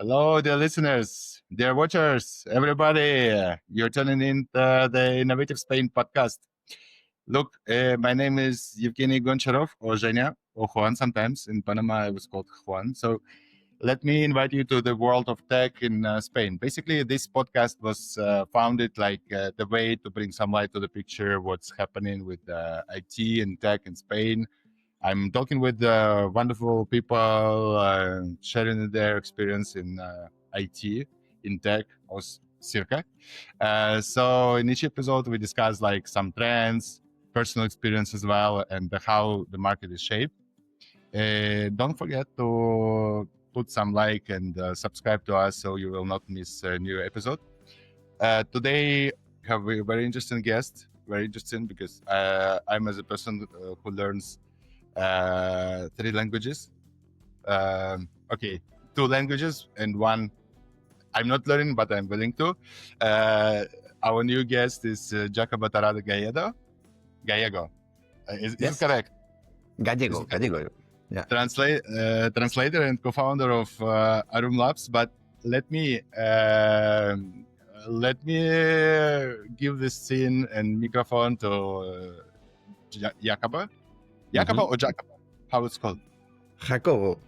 Hello, dear listeners, dear watchers, everybody. You're tuning in the Innovate Spain Podcast. Look, my name is Evgeny Goncharov, or Zhenya, or Juan sometimes. In Panama, I was called Juan. So let me invite you to the world of tech in Spain. Basically, this podcast was founded like the way to bring some light to the picture, what's happening with IT and tech in Spain. I'm talking with wonderful people sharing their experience in IT, in tech, or circa. So in each episode, we discuss like some trends, personal experience as well, and how the market is shaped. Don't forget to put some like and subscribe to us so you will not miss a new episode. Today, we have a very interesting guest. Very interesting because I'm as a person who learns 3 languages. Okay, 2 languages and 1 I'm not learning, but I'm willing to. Our new guest is Jacobo Torrado Gallego. Is it correct? Gallego. Yeah. Translator and co-founder of Arume Labs. But let me give this scene and microphone to Jacobo. Jacobo or Jacobo? How it's called? Jacobo.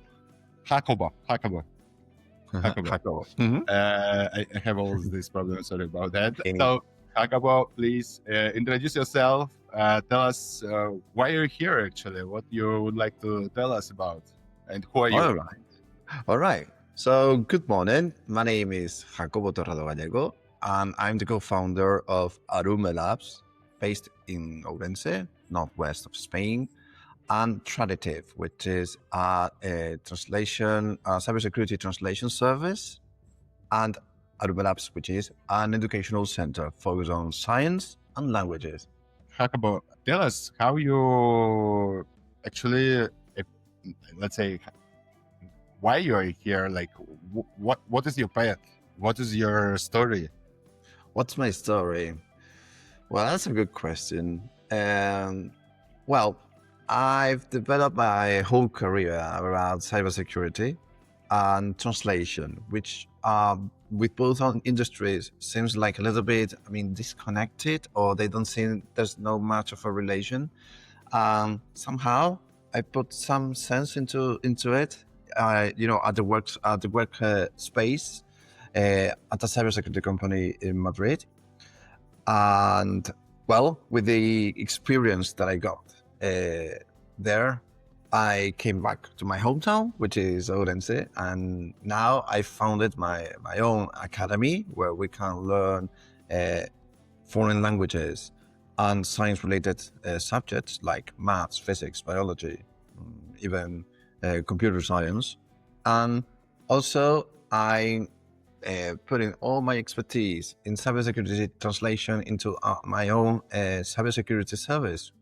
Mm-hmm. I have all these problems. Sorry about that. So, Jacobo, please introduce yourself. Tell us why you're here, actually, what you would like to tell us about, and who are you? All right. So, good morning. My name is Jacobo Torrado Gallego, and I'm the co-founder of Arume Labs, based in Orense, northwest of Spain, and Traditive, which is a cybersecurity translation service, and Arume Labs, which is an educational center focused on science and languages. Jacobo, tell us how you actually, let's say, why you are here. Like, what is your path? What is your story? What's my story? Well, that's a good question. Well, I've developed my whole career around cybersecurity and translation, which with both industries seems like a little bit, disconnected, or they don't seem there's no much of a relation. Somehow I put some sense into it. At the work space at a cybersecurity company in Madrid, and well, with the experience that I got there, I came back to my hometown, which is Orense, and now I founded my own academy where we can learn foreign languages and science-related subjects like maths, physics, biology, even computer science. And also I put in all my expertise in cybersecurity translation into my own cybersecurity service.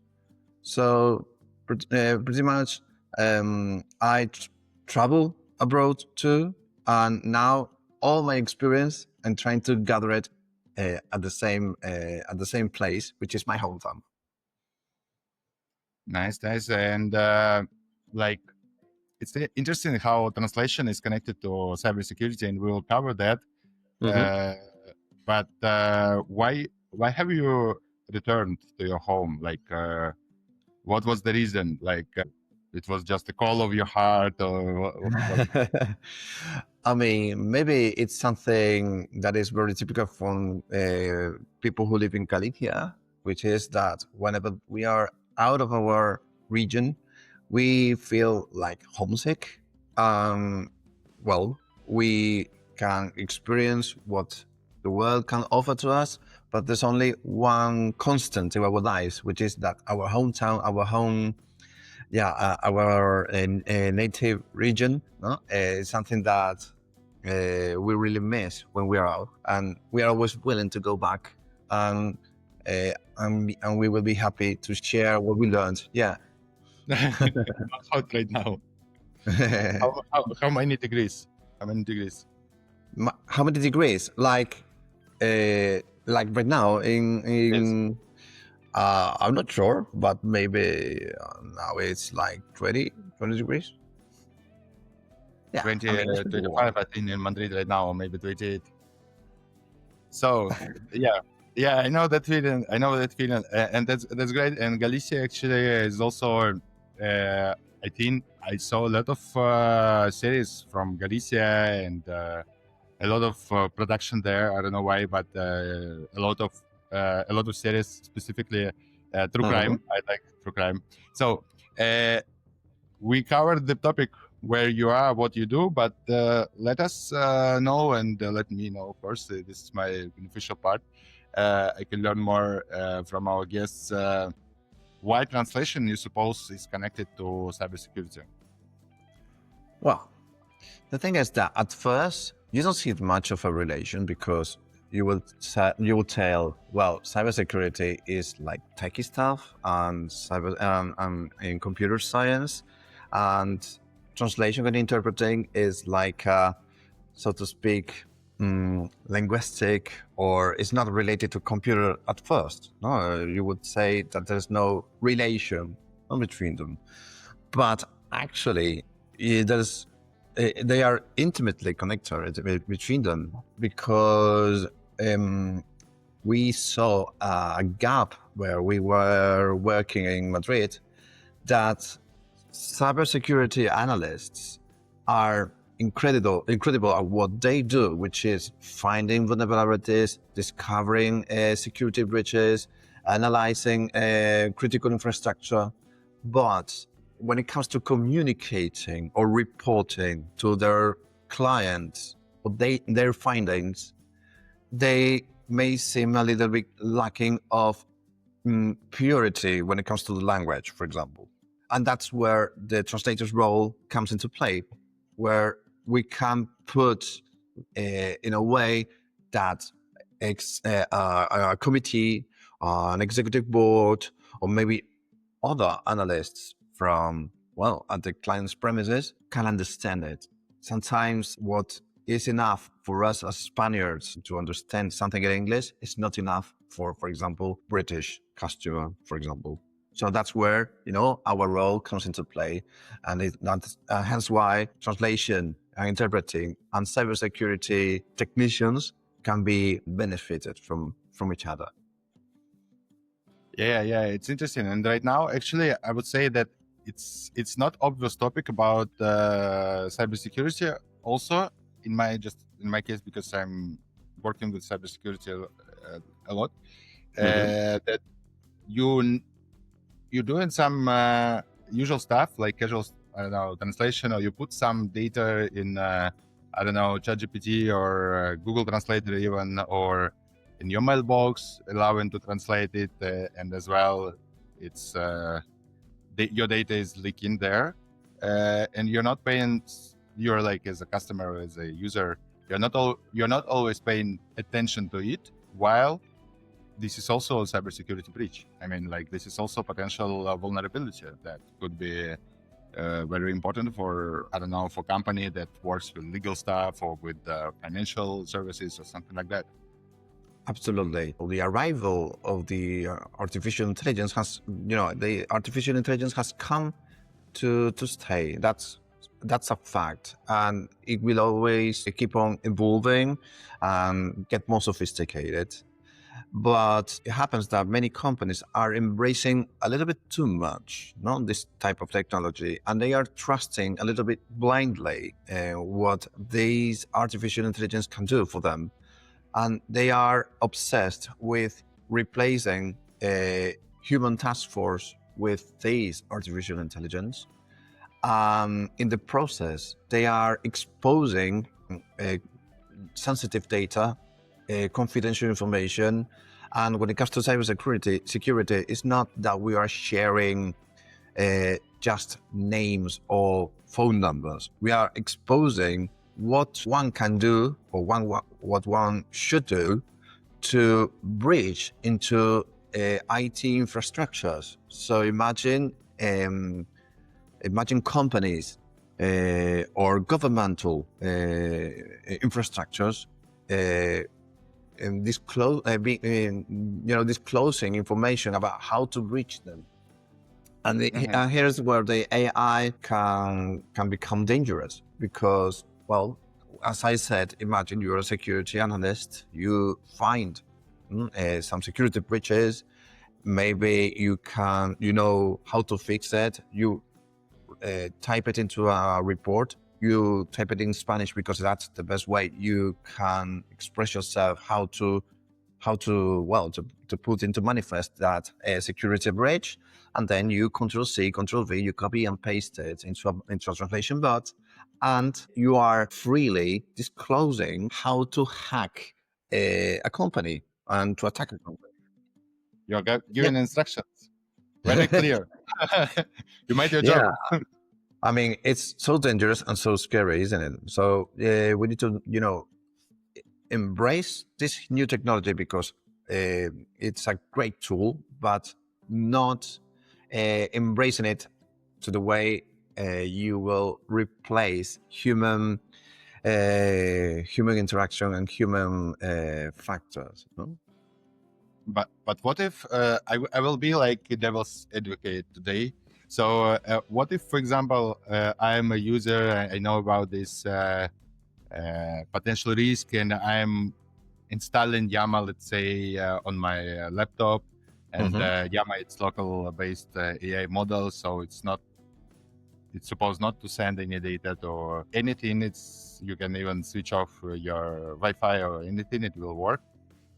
So pretty much I travel abroad too, and now all my experience I'm trying to gather it at the same place, which is my hometown. Nice. And like, it's interesting how translation is connected to cybersecurity, and we will cover that. Mm-hmm. But why have you returned to your home? Like, what was the reason? Like, it was just a call of your heart, or what? Maybe it's something that is very typical from people who live in Galicia, which is that whenever we are out of our region, we feel like homesick. Well, we can experience what the world can offer to us, but there's only one constant in our lives, which is that our hometown, our home, our native region, is something that we really miss when we are out, and we are always willing to go back, and we will be happy to share what we learned. Yeah. Not hot right now. How many degrees? How many degrees? Like right now in yes. I'm not sure, but maybe now it's like 20 degrees. Yeah, I mean, it's pretty 2025, warm. I think, in Madrid right now, or maybe 28. So yeah, yeah, I know that feeling. I know that feeling, and that's great. And Galicia actually is also. I think I saw a lot of series from Galicia and a lot of production there. I don't know why, but a lot of series, specifically true Mhm. crime. I like true crime. So we covered the topic where you are, what you do, but let us know and let me know, of course. This is my beneficial part. I can learn more from our guests. Why translation, you suppose, is connected to cybersecurity? Well, the thing is that at first you don't see much of a relation because you will tell, well, cybersecurity is like techie stuff and in computer science, and translation and interpreting is like so to speak, linguistic, or it's not related to computer at first. No, you would say that there's no relation between them, but actually, there's they are intimately connected between them because we saw a gap where we were working in Madrid that cybersecurity analysts are incredible at what they do, which is finding vulnerabilities, discovering security breaches, analyzing critical infrastructure. But when it comes to communicating or reporting to their clients their findings, they may seem a little bit lacking of purity when it comes to the language, for example. And that's where the translator's role comes into play, where we can put in a way that a committee, an executive board, or maybe other analysts from, well, at the client's premises can understand it. Sometimes what is enough for us as Spaniards to understand something in English is not enough for example, British customer, for example. So that's where, our role comes into play. And hence why translation and interpreting and cybersecurity technicians can be benefited from each other. Yeah, it's interesting. And right now, actually, I would say that it's not obvious topic about cybersecurity. Also, in my case, because I'm working with cybersecurity a lot, that you're doing some usual stuff like casual, I don't know, translation, or you put some data in, I don't know, ChatGPT or Google Translator even, or in your mailbox, allowing to translate it, and as well, it's your data is leaking there, and you're not paying. You're like, as a customer or as a user, you're not always paying attention to it, while this is also a cybersecurity breach. I mean, like, this is also potential vulnerability that could be very important for, I don't know, for company that works with legal stuff or with financial services or something like that. Absolutely. The arrival of the artificial intelligence has come to stay. That's a fact, and it will always keep on evolving and get more sophisticated. But it happens that many companies are embracing a little bit too much, this type of technology, and they are trusting a little bit blindly what these artificial intelligence can do for them. And they are obsessed with replacing a human task force with these artificial intelligence. In the process, they are exposing sensitive data, confidential information. And when it comes to cybersecurity, it's not that we are sharing just names or phone numbers. We are exposing what one can do, or what one should do to breach into IT infrastructures. So imagine companies or governmental infrastructures disclosing information about how to breach them. And, and here's where the AI can become dangerous because, well, as I said, imagine you're a security analyst, you find some security breaches, maybe you know how to fix it, you type it into a report, you type it in Spanish because that's the best way you can express yourself, how to put into manifest that security breach, and then you Control C, Control V, you copy and paste it into a translation bot, and you are freely disclosing how to hack a company and to attack a company. You're giving instructions. Very clear. You made your job. I mean, it's so dangerous and so scary, isn't it? So we need to, embrace this new technology because it's a great tool, but not embracing it to the way you will replace human interaction and human factors. No? But what if I will be like a devil's advocate today? So what if, for example, I'm a user, I know about this potential risk, and I'm installing Yama, let's say, on my laptop, and Yama, it's local-based AI model, so it's supposed not to send any data or anything. You can even switch off your Wi-Fi or anything, it will work.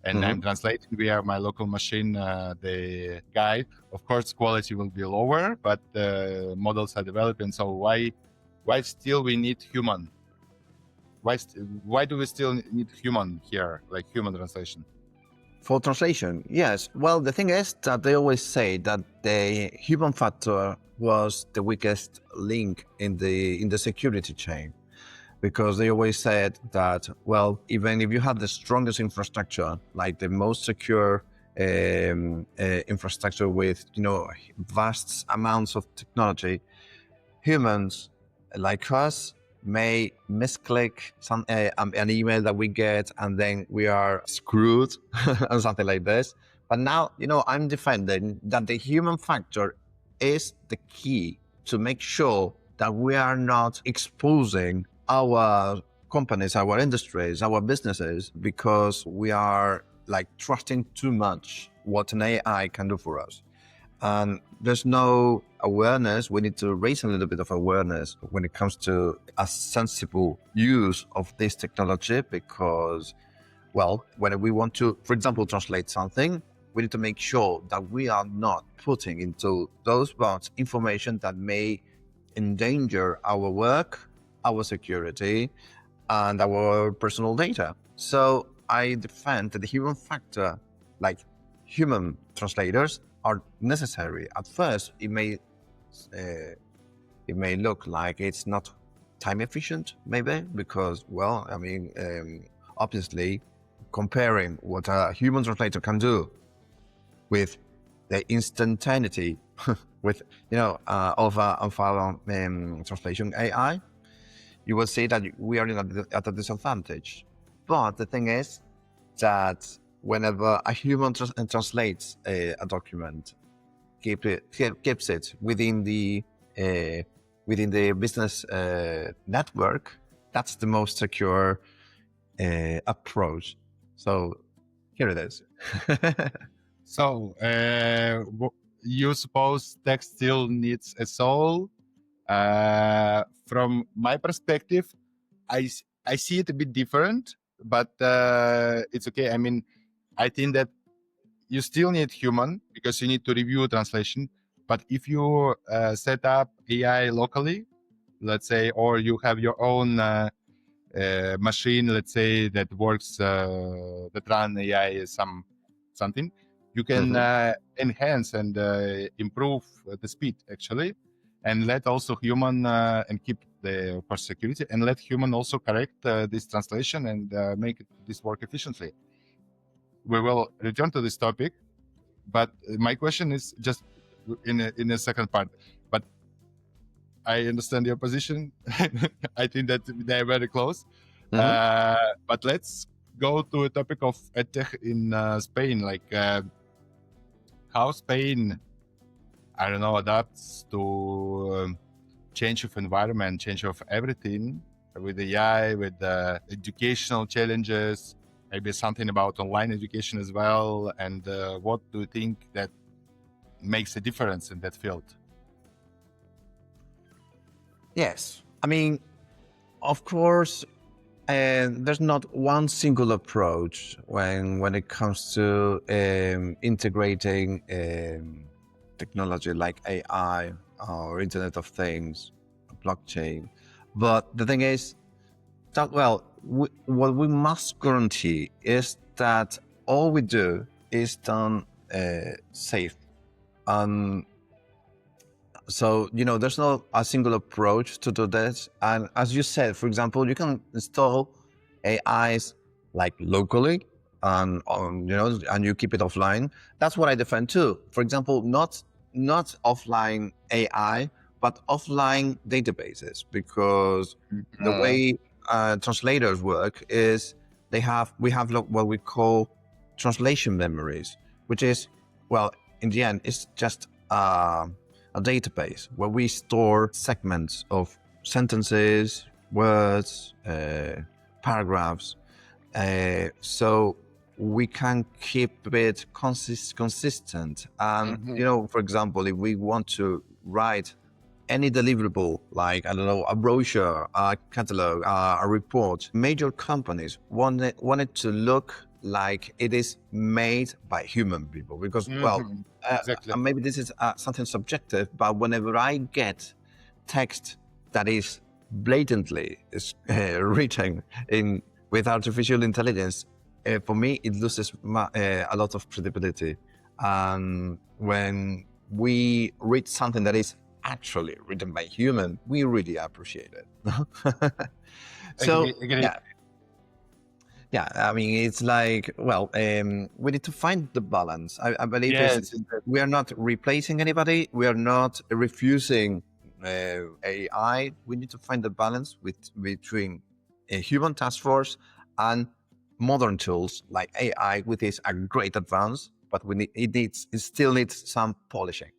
And I'm translating via my local machine the guide. Of course, quality will be lower, but models are developing. So why still we need human? Why do we still need human here, like human translation? For translation, yes. Well, the thing is that they always say that the human factor was the weakest link in the security chain, because they always said that, well, even if you have the strongest infrastructure, like the most secure infrastructure with vast amounts of technology, humans like us may misclick an email that we get, and then we are screwed and something like this. But now, I'm defending that the human factor is the key to make sure that we are not exposing our companies, our industries, our businesses, because we are like trusting too much what an AI can do for us. And there's no awareness. We need to raise a little bit of awareness when it comes to a sensible use of this technology, because, well, when we want to, for example, translate something, we need to make sure that we are not putting into those bots information that may endanger our work, our security, and our personal data. So I defend that the human factor, like human translators, are necessary. At first, it may look like it's not time efficient, maybe, because, well, I mean, obviously, comparing what a human translator can do with the instantaneity with of our translation AI, you will see that we are at a disadvantage. But the thing is that whenever a human translates a document, keeps it within the business network, that's the most secure approach. So here it is. So you suppose text still needs a soul? From my perspective, I see it a bit different, but it's okay. I mean, I think that you still need human because you need to review translation. But if you set up AI locally, let's say, or you have your own machine, let's say, that works, that run AI something, you can enhance and improve the speed, actually, and let also human and keep the security, and let human also correct this translation and make this work efficiently. We will return to this topic, but my question is just in a second part. But I understand your position. I think that they're very close. But let's go to a topic of EdTech in Spain, like how Spain. I don't know, adapts to change of environment, change of everything with AI, with educational challenges, maybe something about online education as well. And what do you think that makes a difference in that field? Yes. I mean, of course, there's not one single approach when it comes to integrating technology like AI or Internet of Things, blockchain. But the thing is that, well, what we must guarantee is that all we do is done safe. So, there's not a single approach to do this. And as you said, for example, you can install AIs like locally and and you keep it offline. That's what I defend too. For example, not offline AI, but offline databases, because the way translators work is we have what we call translation memories, which is, well, in the end, it's just a database where we store segments of sentences, words, paragraphs, so we can keep it consistent. And for example, if we want to write any deliverable, like, I don't know, a brochure, a catalog, a report, major companies want it to look like it is made by human people, because exactly. maybe this is something subjective, but whenever I get text that is blatantly written with artificial intelligence, for me it loses a lot of credibility. And when we read something that is actually written by human, we really appreciate it. So Agree. yeah, I mean, it's like, well, we need to find the balance. I believe we are not replacing anybody. We are not refusing AI. We need to find the balance between a human task force and modern tools like AI, which is a great advance, but it still needs some polishing.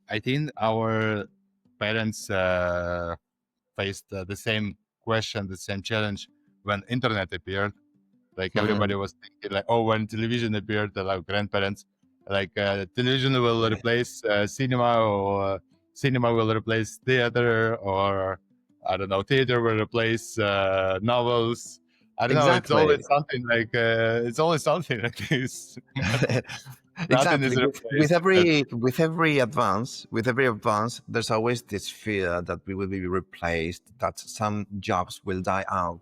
I think our parents faced the same question, the same challenge when internet appeared. Like everybody was thinking, like, oh, when television appeared, like grandparents, like television will replace cinema, or cinema will replace theater, or I don't know, theater will replace novels. I don't know. It's always something like this. Nothing is Exactly. replaced. With every advance, there's always this fear that we will be replaced, that some jobs will die out.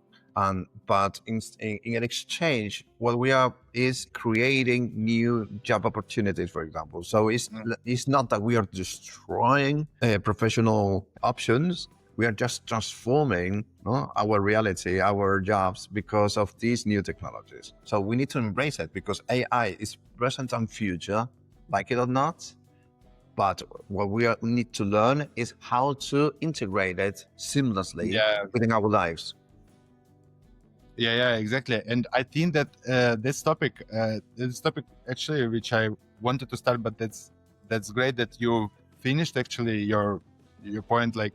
But in an exchange, what we are is creating new job opportunities, for example. So it's not that we are destroying professional options. We are just transforming our reality, our jobs, because of these new technologies. So we need to embrace it, because AI is present and future, like it or not. But what we need to learn is how to integrate it seamlessly within our lives. Yeah, exactly. And I think that this topic actually, which I wanted to start, but that's great that you finished actually your point. Like,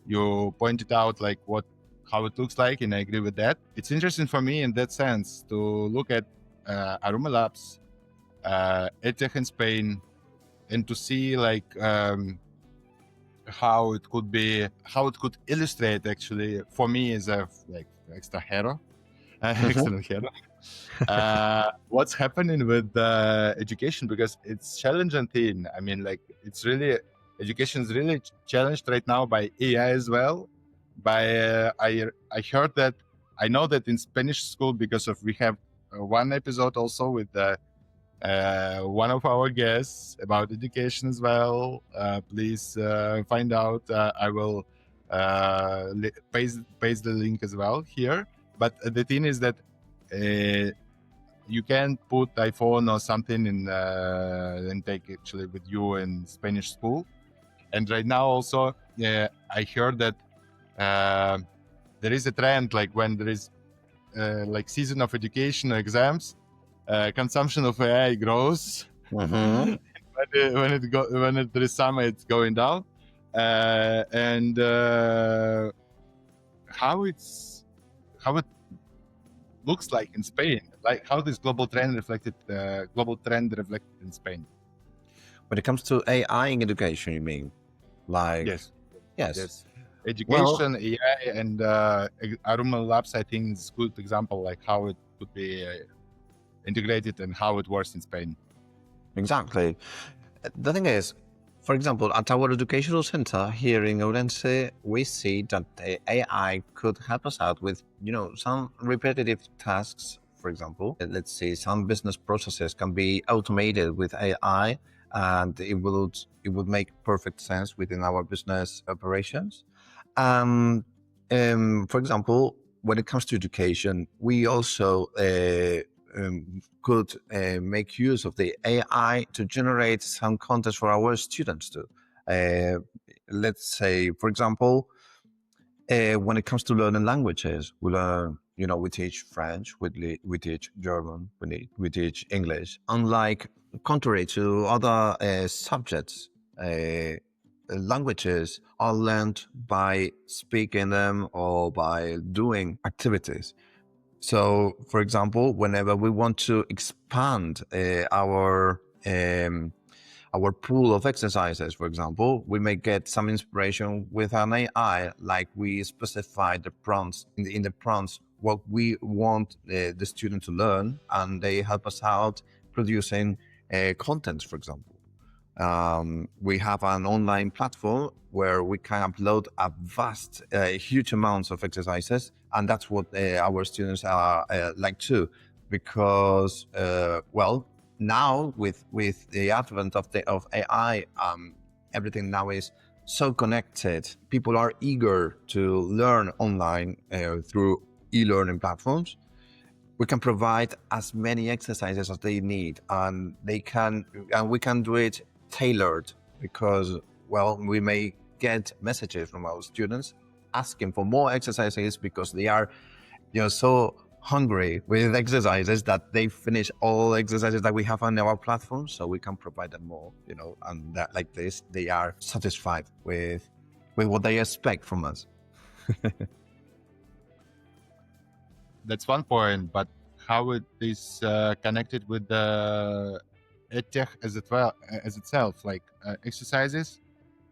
you pointed out like how it looks like, and I agree with that. It's interesting for me in that sense to look at Arume Labs, EdTech in Spain, and to see like how it could illustrate actually for me as a like extra hero. Excellent hero. What's happening with education, because it's challenging thing. I mean, like, it's really, education is really challenged right now by AI as well. I heard that, I know that in Spanish school, because of we have one episode also with one of our guests about education as well. Please find out. I will paste the link as well here. But the thing is that you can put iPhone or something in and take actually with you in Spanish school. And right now also, I heard that there is a trend, like when there is like season of education or exams, consumption of AI grows. when there is summer, it's going down, and how it looks like in Spain, like how this global trend reflected in Spain. When it comes to AI in education, you mean? Like, Yes. yes. Education, AI, and Arume Labs, I think, is a good example, like how it could be integrated and how it works in Spain. Exactly. The thing is, for example, at our educational center here in Ourense, we see that the AI could help us out with, some repetitive tasks. For example, let's say some business processes can be automated with AI, and it would make perfect sense within our business operations. For example, when it comes to education, we also could make use of the AI to generate some content for our students too. Let's say, for example, when it comes to learning languages, we teach French, we teach German, we teach English. Unlike contrary to other subjects, languages are learned by speaking them or by doing activities. So, for example, whenever we want to expand our pool of exercises, for example, we may get some inspiration with an AI, like we specify the prompts in the prompts what we want the student to learn, and they help us out producing content, for example. We have an online platform where we can upload huge amounts of exercises, and that's what our students are like too, because now with the advent of AI, everything now is so connected. People are eager to learn online through e-learning platforms. We can provide as many exercises as they need, and we can do it tailored, because we may get messages from our students asking for more exercises because they are so hungry with exercises that they finish all exercises that we have on our platform, so we can provide them more, and that, like this, they are satisfied with what they expect from us. That's one point, but how it is connected with the EdTech as itself, like exercises,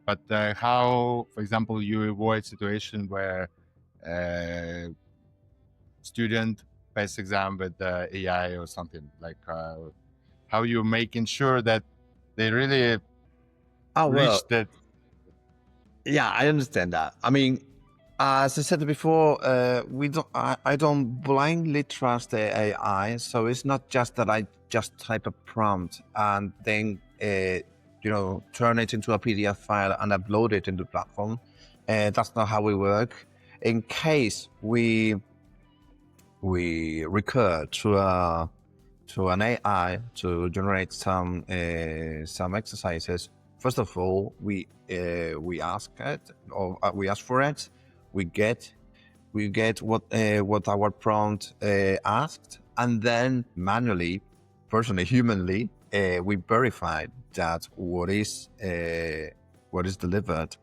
but how, for example, you avoid situation where student pass exam with AI or something, like how you making sure that they really reach that. Yeah, I understand that. I mean, as I said before, I don't blindly trust the AI. So it's not just that I just type a prompt and then turn it into a PDF file and upload it into the platform. That's not how we work. In case we recur to an AI to generate some exercises, first of all, we ask it, or we ask for it. We get what our prompt asked, and then manually, personally, humanly, we verify that what is delivered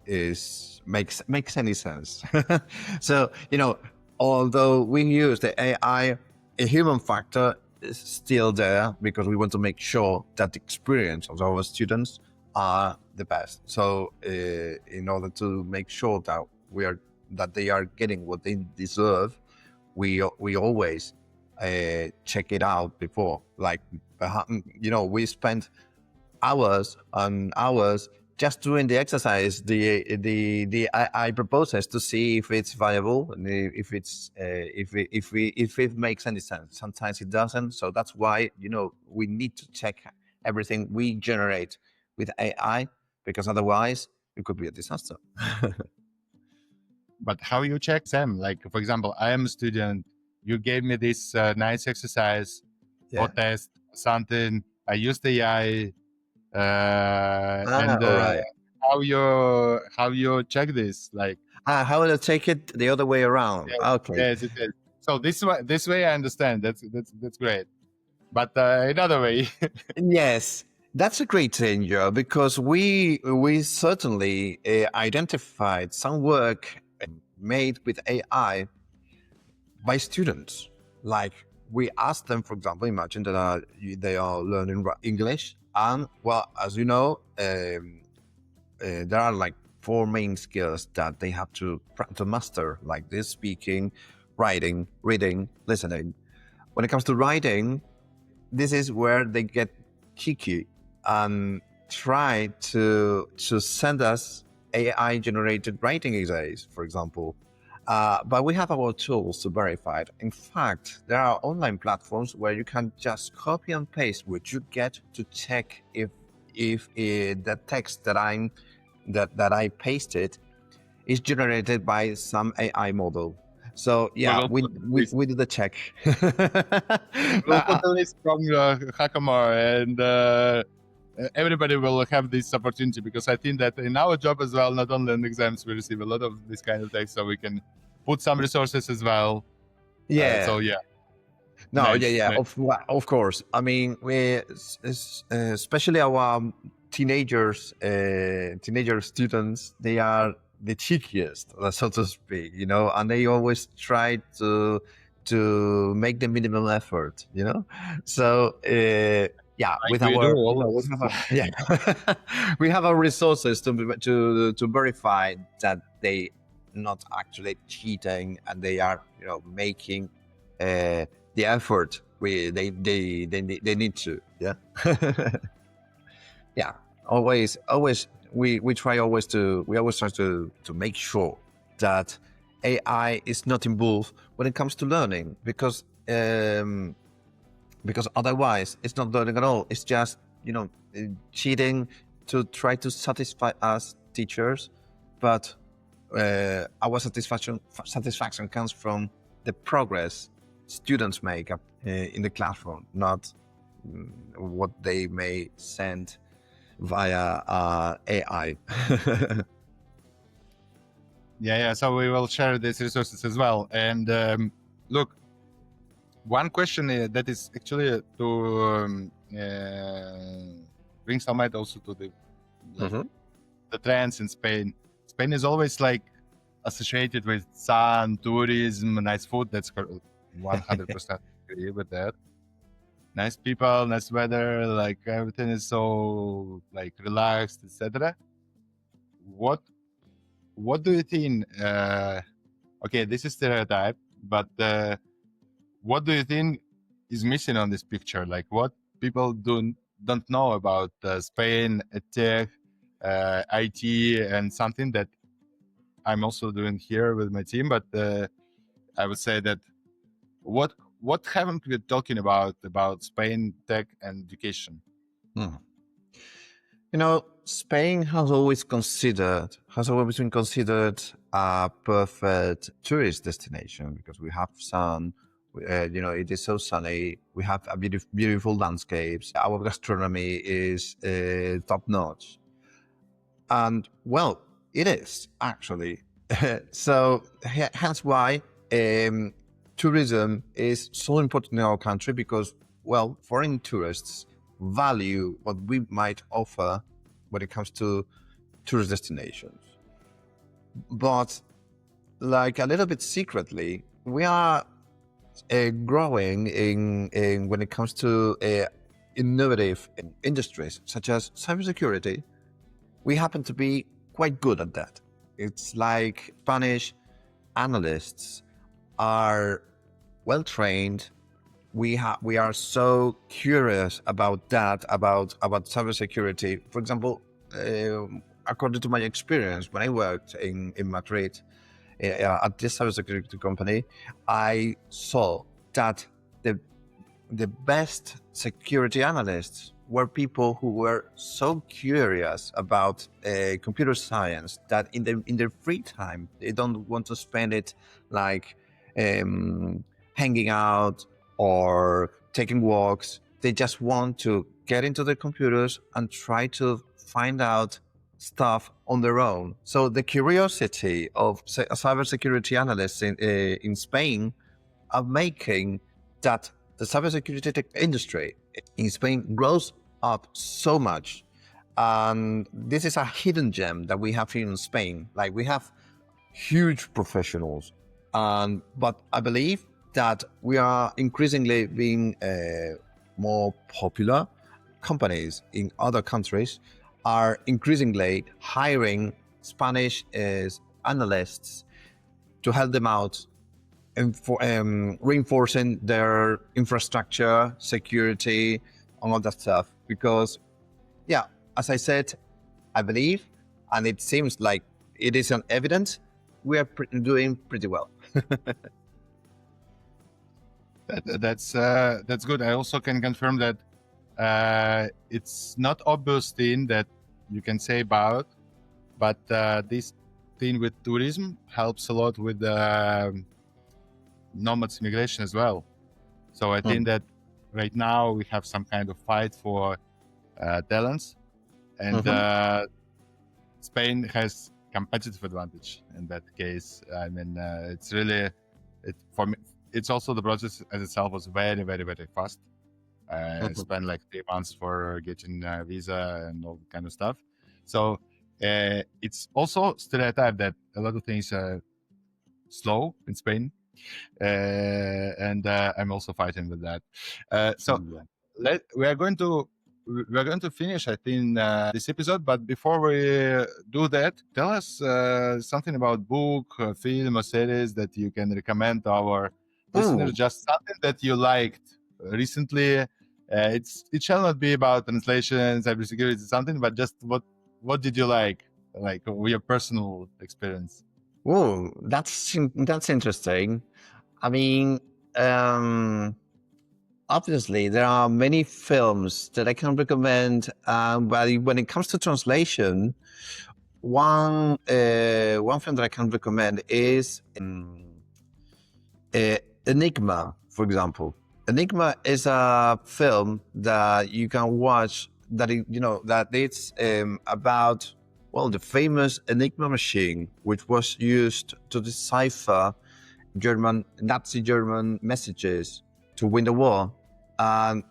makes any sense. So although we use the AI, a human factor is still there, because we want to make sure that the experience of our students are the best. So in order to make sure that they are getting what they deserve, we always check it out before. Like, we spend hours on hours just doing the exercise the I proposes, to see if it's viable and if it makes any sense. Sometimes it doesn't, so that's why we need to check everything we generate with AI, because otherwise it could be a disaster. But how you check them? Like, for example, I am a student. You gave me this nice exercise or test, something. I used AI, and right. how you check this? Like, how will I take it the other way around? yes, Okay. yes, it is. So this way I understand. That's great. But another way. Yes. That's a great thing, Joe, because we certainly identified some work made with AI by students. Like we asked them, for example, imagine that they are learning English, and well, as you know, there are like four main skills that they have to master, like this: speaking, writing, reading, listening. When it comes to writing, this is where they get cheeky and try to send us AI generated writing essays, for example. But we have our tools to verify it. In fact, there are online platforms where you can just copy and paste what you get to check if the text that I pasted is generated by some AI model. So yeah, we did the check. We'll put the list from Hackamore, and everybody will have this opportunity, because I think that in our job as well, not only in exams, we receive a lot of this kind of text, so we can put some resources as well. Yeah. So yeah. No, Nice, yeah. nice. Of course. I mean, we, especially our teenager students, they are the cheekiest, so to speak, and they always try to make the minimum effort, So yeah, with we our do always. we have our resources to verify that they not actually cheating and they are making the effort they need to. Yeah. Yeah, always we always try to make sure that AI is not involved when it comes to learning, because otherwise it's not learning at all. It's just cheating to try to satisfy us teachers, but our satisfaction comes from the progress students make up in the classroom, not what they may send via AI. Yeah. So we will share these resources as well. And look, one question that is actually to bring some light also to the trends in Spain. Spain is always like associated with sun, tourism, nice food. That's 100% agree with that. Nice people, nice weather, like everything is so like relaxed, etc. What do you think? Okay, this is stereotype, but what do you think is missing on this picture? Like what people don't know about Spain, EdTech, IT, and something that I'm also doing here with my team. But I would say that what haven't we talking about Spain, tech, and education? Spain has always been considered a perfect tourist destination because we have sun. It is so sunny. We have a beautiful landscapes. Our gastronomy is top notch, and well, it is actually. So hence why tourism is so important in our country, because well, foreign tourists value what we might offer when it comes to tourist destinations. But like a little bit secretly, we are growing in when it comes to innovative industries such as cybersecurity. We happen to be quite good at that. It's like Spanish analysts are well trained. We are so curious about that, about cybersecurity. For example, according to my experience, when I worked in Madrid at this cybersecurity company, I saw that the best security analysts were people who were so curious about computer science that in their free time they don't want to spend it like hanging out or taking walks. They just want to get into their computers and try to find out stuff on their own. So the curiosity of cybersecurity analysts in Spain are making that the cybersecurity industry in Spain grows up so much. And this is a hidden gem that we have here in Spain. Like, we have huge professionals, but I believe that we are increasingly being more popular. Companies in other countries are increasingly hiring Spanish analysts to help them out and for reinforcing their infrastructure, security, and all that stuff. Because, yeah, as I said, I believe, and it seems like it is an evidence, we are doing pretty well. That's good. I also can confirm that it's not obvious thing that you can say about, but this thing with tourism helps a lot with nomads migration as well. So I think that right now we have some kind of fight for talents, and Spain has competitive advantage in that case. I mean, it's really, for me, it's also the process as itself was very, very, very fast. I spent like 3 months for getting a visa and all kind of stuff. So it's also stereotype that a lot of things are slow in Spain, and I'm also fighting with that. We are going to finish, I think, this episode. But before we do that, tell us something about book, film, or series that you can recommend to our listeners. Just something that you liked recently. It shall not be about translation, cybersecurity, something, but just what did you like your personal experience? Oh, that's interesting. I mean, obviously, there are many films that I can recommend. But when it comes to translation, one film that I can recommend is Enigma, for example. Enigma is a film that you can watch that it's about, well, the famous Enigma machine, which was used to decipher Nazi German messages to win the war. And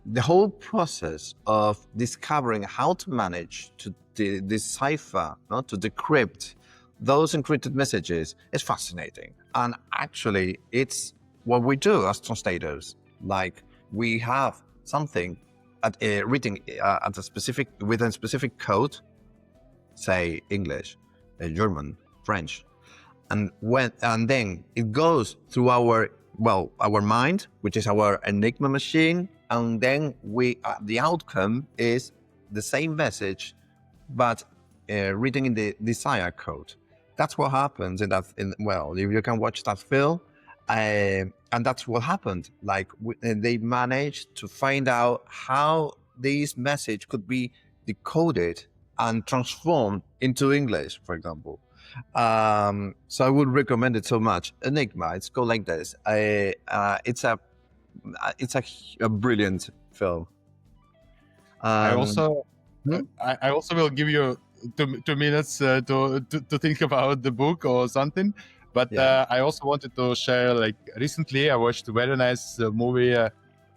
the whole process of discovering how to manage to decipher, to decrypt those encrypted messages is fascinating. And actually, it's what we do as translators. Like, we have something written at with a specific code, say English, German, French, and then it goes through our mind, which is our Enigma machine, and then the outcome is the same message, but written in the desired code. That's what happens if you can watch that film, and that's what happened. Like, they managed to find out how this message could be decoded and transformed into English, for example. So I would recommend it so much. Enigma, it's called like this. It's a brilliant film. I also will give you 2 minutes to think about the book or something. But I also wanted to share, like, recently I watched a very nice movie,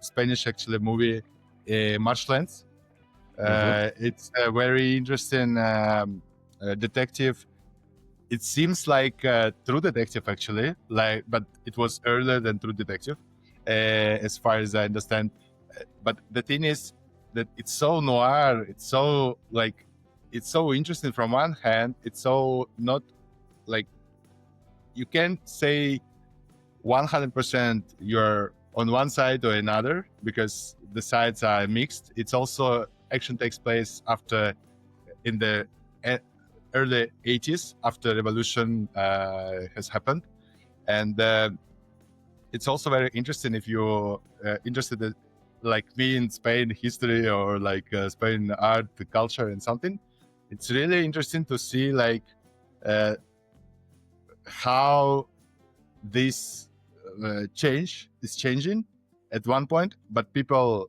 Spanish actually movie, Marshlands. It's a very interesting detective. It seems like True Detective actually, but it was earlier than True Detective, as far as I understand. But the thing is that it's so noir. It's so interesting from one hand. It's so not like, you can't say 100% you're on one side or another, because the sides are mixed. It's also, action takes place in the early 80s, after revolution has happened. And it's also very interesting if you're interested in, like me, in Spain history, or like Spain art, culture and something. It's really interesting to see how this change is changing at one point, but people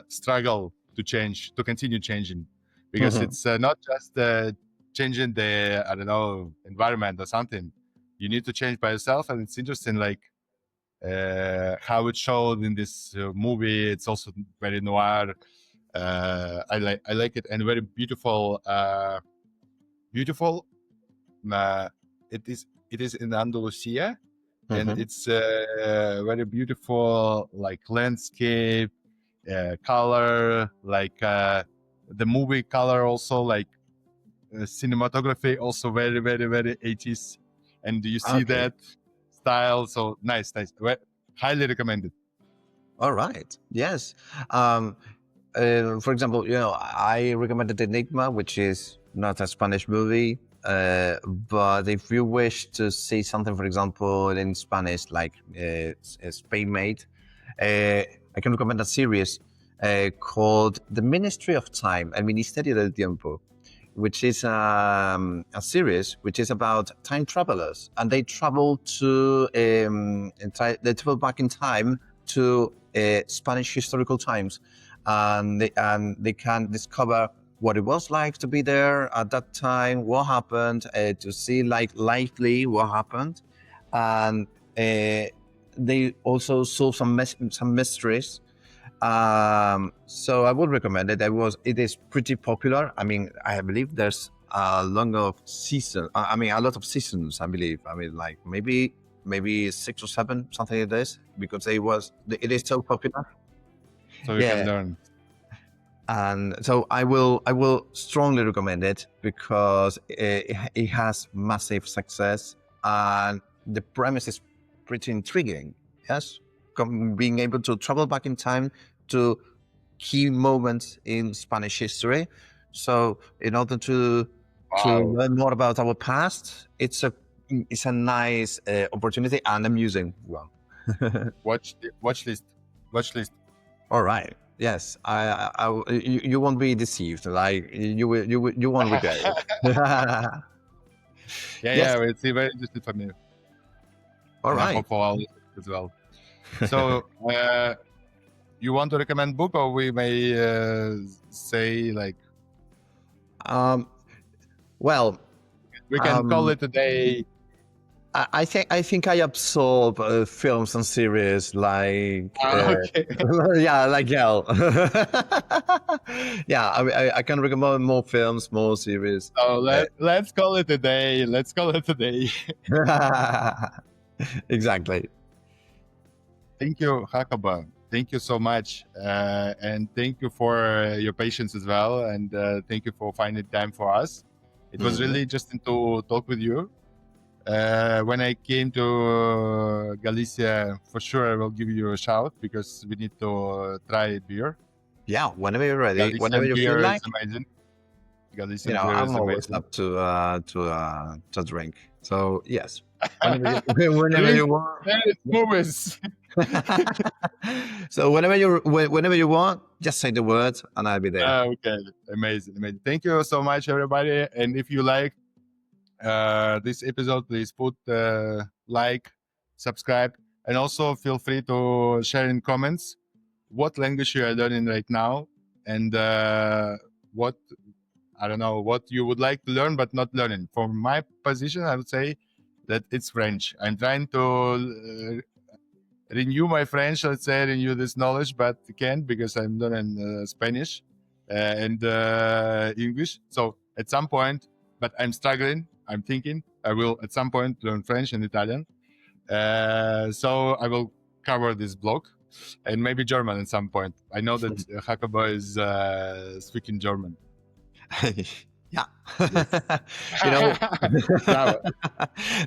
struggle to continue changing, because it's not just changing the, I don't know, environment or something. You need to change by yourself. And it's interesting, like how it showed in this movie. It's also very noir. I like it, and very beautiful. Beautiful. It is in Andalusia, and it's very beautiful, like landscape, color, like the movie color, also like cinematography, also very 80s, and you see Okay. that style. So nice. Highly recommended. All right. Yes. For example, I recommended Enigma, which is not a Spanish movie. But if you wish to see something, for example, in Spanish, like Spain Made, I can recommend a series called The Ministry of Time, El Ministerio del Tiempo, which is a series which is about time travelers, and they travel to they travel back in time to Spanish historical times, and they can discover what it was like to be there at that time, what happened, to see like lively what happened, and they also solve some mysteries. So I would recommend it. It is pretty popular. I mean, I believe there's a lot of seasons. I believe. I mean, like maybe 6 or 7, something like this, because it is so popular. So you can learn. And so I will strongly recommend it because it has massive success, and the premise is pretty intriguing. Yes, being able to travel back in time to key moments in Spanish history. So in order to learn more about our past, it's a nice opportunity and amusing one. Watch list. All right. Yes, you won't be deceived. Like you won't regret it. Yeah, it's very interesting for me. All right. I hope for all as well. So, you want to recommend book, or we may say like? Well, we can call it a day. I think I absorb films and series like okay. yeah, like hell. Yeah, I can recommend more films, more series. So let's call it a day. Exactly. Thank you, Jacobo. Thank you so much, and thank you for your patience as well, and thank you for finding time for us. It was really interesting to talk with you. When I came to Galicia, for sure I will give you a shout, because we need to try beer. Yeah, whenever you're ready, Galician whenever you feel like. Is amazing. Galician beer I'm is always amazing. up to drink. So yes, whenever you want. Movies. So whenever you want, just say the words and I'll be there. Okay, amazing. Thank you so much, everybody. And if you like this episode, please put like, subscribe, and also feel free to share in comments what language you are learning right now, and what you would like to learn but not learning. From my position, I would say that it's French. I'm trying to renew my French, let's say, renew this knowledge, but can't, because I'm learning Spanish and English. So at some point, but I'm struggling. I'm thinking I will at some point learn French and Italian. So I will cover this block, and maybe German at some point. I know that Jacobo is speaking German. Yeah.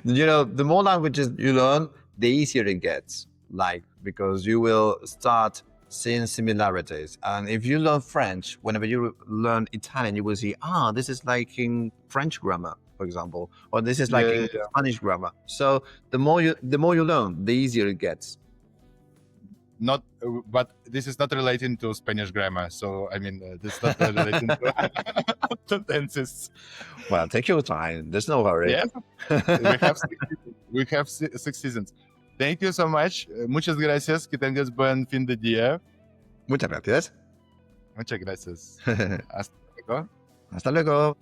The more languages you learn, the easier it gets. Like, because you will start seeing similarities. And if you learn French, whenever you learn Italian, you will see, this is like in French grammar, for example, or this is like in Spanish grammar. So the more you learn, the easier it gets. But this is not relating to Spanish grammar. So I mean, this is not relating to tenses. Well, take your time. There's no hurry. Yeah, we have 6 seasons. Thank you so much. Muchas gracias. Que tengas buen fin de día. Muchas gracias. Muchas gracias. Hasta luego. Hasta luego.